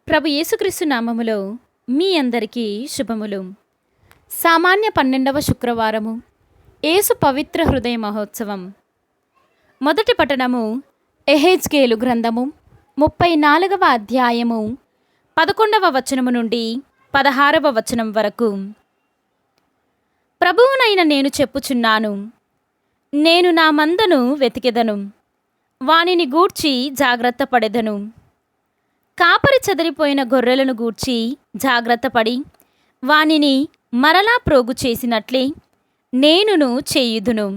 ప్రభు యేసుక్రీస్తు నామములో మీ అందరికీ శుభములు. సామాన్య 12వ శుక్రవారము యేసు పవిత్ర హృదయ మహోత్సవం. మొదటి పఠనము ఎహెజ్కేలు గ్రంథము 34వ అధ్యాయము 11వ వచనము నుండి 16వ వచనం వరకు. ప్రభువునైన నేను చెప్పుచున్నాను, నేను నా మందను వెతికెదను, వానిని గూర్చి జాగ్రత్త పడెదను. కాపరి చెదిరిపోయిన గొర్రెలను గూర్చి జాగ్రత్తపడి వానిని మరలా ప్రోగు చేసినట్లే నేనును చేయుదును.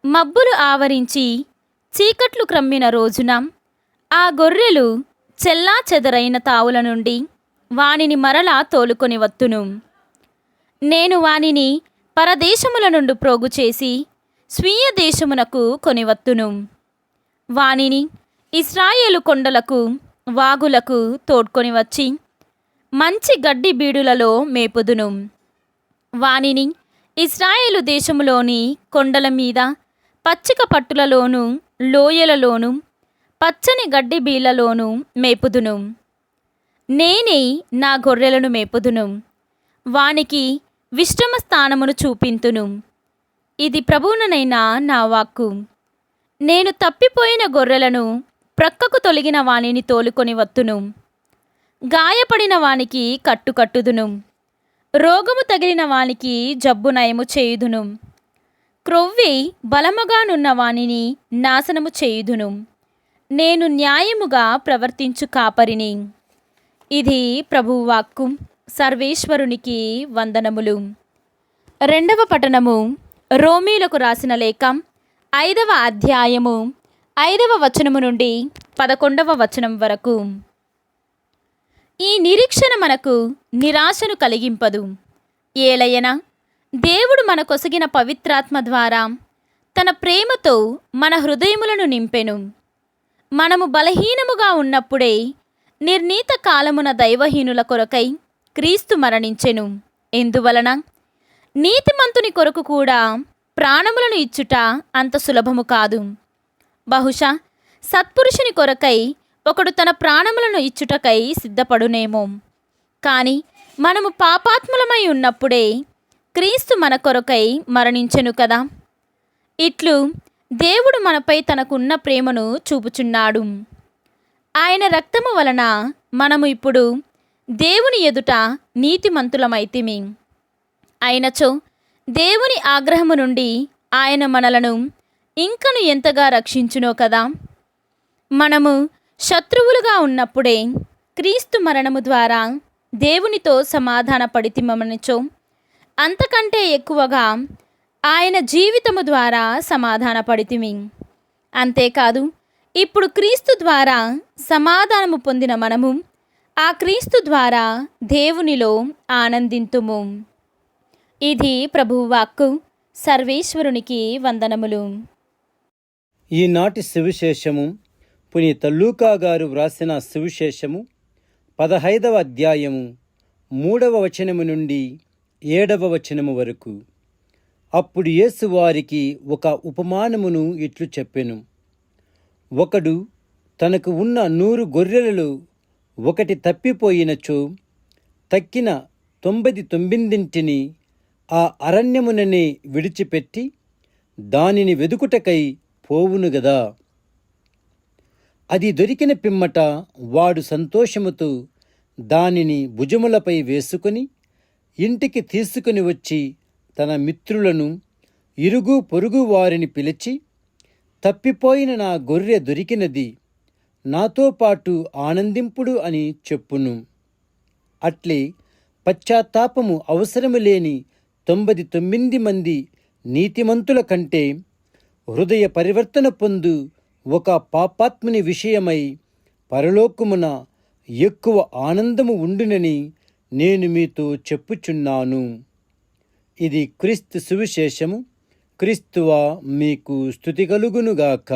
మబ్బులు ఆవరించి చీకట్లు క్రమ్మిన రోజున ఆ గొర్రెలు చెల్లా చెదరైన తావుల నుండి వానిని మరలా తోలుకొని వత్తును. నేను వానిని పరదేశముల నుండి ప్రోగు చేసి స్వీయ దేశమునకు కొనివత్తును. వానిని ఇశ్రాయేలు కొండలకు వాగులకు తోడ్కొని వచ్చి మంచి గడ్డి బీడులలో మేపుదును. వానిని ఇశ్రాయేలు దేశములోని కొండల మీద, పచ్చిక పట్టులలోను, లోయలలోను, పచ్చని గడ్డి బీళ్లలోను మేపుదును. నేనే నా గొర్రెలను మేపుదును, వానికి విశ్రమ స్థానమును చూపింతును. ఇది ప్రభువునైన నా వాక్కు. నేను తప్పిపోయిన గొర్రెలను ప్రక్కకు తొలగిన వానిని తోలుకొని వత్తును. గాయపడిన వానికి కట్టుదును, రోగము తగిలిన వానికి జబ్బు నయము చేయుదును. క్రొవ్వి బలముగానున్న వానిని నాశనము చేయుదును. నేను న్యాయముగా ప్రవర్తించు కాపరిని. ఇది ప్రభువు వాక్కు. సర్వేశ్వరునికి వందనములు. రెండవ పఠనము రోమీలకు రాసిన లేఖ 5వ అధ్యాయము 5వ వచనము నుండి 11వ వచనం వరకు. ఈ నిరీక్షణ మనకు నిరాశను కలిగింపదు. ఏలయన దేవుడు మనకొసగిన పవిత్రాత్మ ద్వారా తన ప్రేమతో మన హృదయములను నింపెను. మనము బలహీనముగా ఉన్నప్పుడే నిర్ణీత కాలమున దైవహీనుల కొరకై క్రీస్తు మరణించెను. ఎందువలన నీతిమంతుని కొరకు కూడా ప్రాణములను ఇచ్చుట అంత సులభము కాదు. బహుశా సత్పురుషుని కొరకై ఒకడు తన ప్రాణములను ఇచ్చుటకై సిద్ధపడునేమో. కానీ మనము పాపాత్ములమై ఉన్నప్పుడే క్రీస్తు మన కొరకై మరణించెను కదా. ఇట్లు దేవుడు మనపై తనకున్న ప్రేమను చూపుచున్నాడు. ఆయన రక్తము వలన మనము ఇప్పుడు దేవుని ఎదుట నీతిమంతులమైతిమి. అయినచో దేవుని ఆగ్రహము నుండి ఆయన మనలను ఇంకను ఎంతగా రక్షించునో కదా. మనము శత్రువులుగా ఉన్నప్పుడే క్రీస్తు మరణము ద్వారా దేవునితో సమాధాన పడితిమనిచో అంతకంటే ఎక్కువగా ఆయన జీవితము ద్వారా సమాధాన పడితిమి. అంతేకాదు, ఇప్పుడు క్రీస్తు ద్వారా సమాధానము పొందిన మనము ఆ క్రీస్తు ద్వారా దేవునిలో ఆనందింతుము. ఇది ప్రభువు వాక్కు. సర్వేశ్వరునికి వందనములు. ఈనాటి సువిశేషము పునీత లూకా గారు వ్రాసిన సువిశేషము 15వ అధ్యాయము 3వ వచనము నుండి 7వ వచనము వరకు. అప్పుడు యేసు వారికి ఒక ఉపమానమును ఇట్లు చెప్పెను. ఒకడు తనకు ఉన్న 100 గొర్రెలలో ఒకటి తప్పిపోయినచో తక్కిన 99 ఆ అరణ్యముననే విడిచిపెట్టి దానిని వెదుకుటకై పోవును గదా. అది దొరికిన పిమ్మట వాడు సంతోషముతో దానిని భుజములపై వేసుకొని ఇంటికి తీసుకుని వచ్చి తన మిత్రులను, ఇరుగు పొరుగు వారిని పిలిచి, తప్పిపోయిన నా గొర్రె దొరికినది, నాతో పాటు ఆనందింపుడు అని చెప్పును. అట్లే పశ్చాత్తాపము అవసరము లేని 99 మంది నీతిమంతుల కంటే హృదయ పరివర్తన పొందు ఒక పాపాత్ముని విషయమై పరలోకమున ఎక్కువ ఆనందము ఉండునని నేను మీతో చెప్పుచున్నాను. ఇది క్రీస్తు సువిశేషము. క్రీస్తువా మీకు స్తుతి కలుగునుగాక.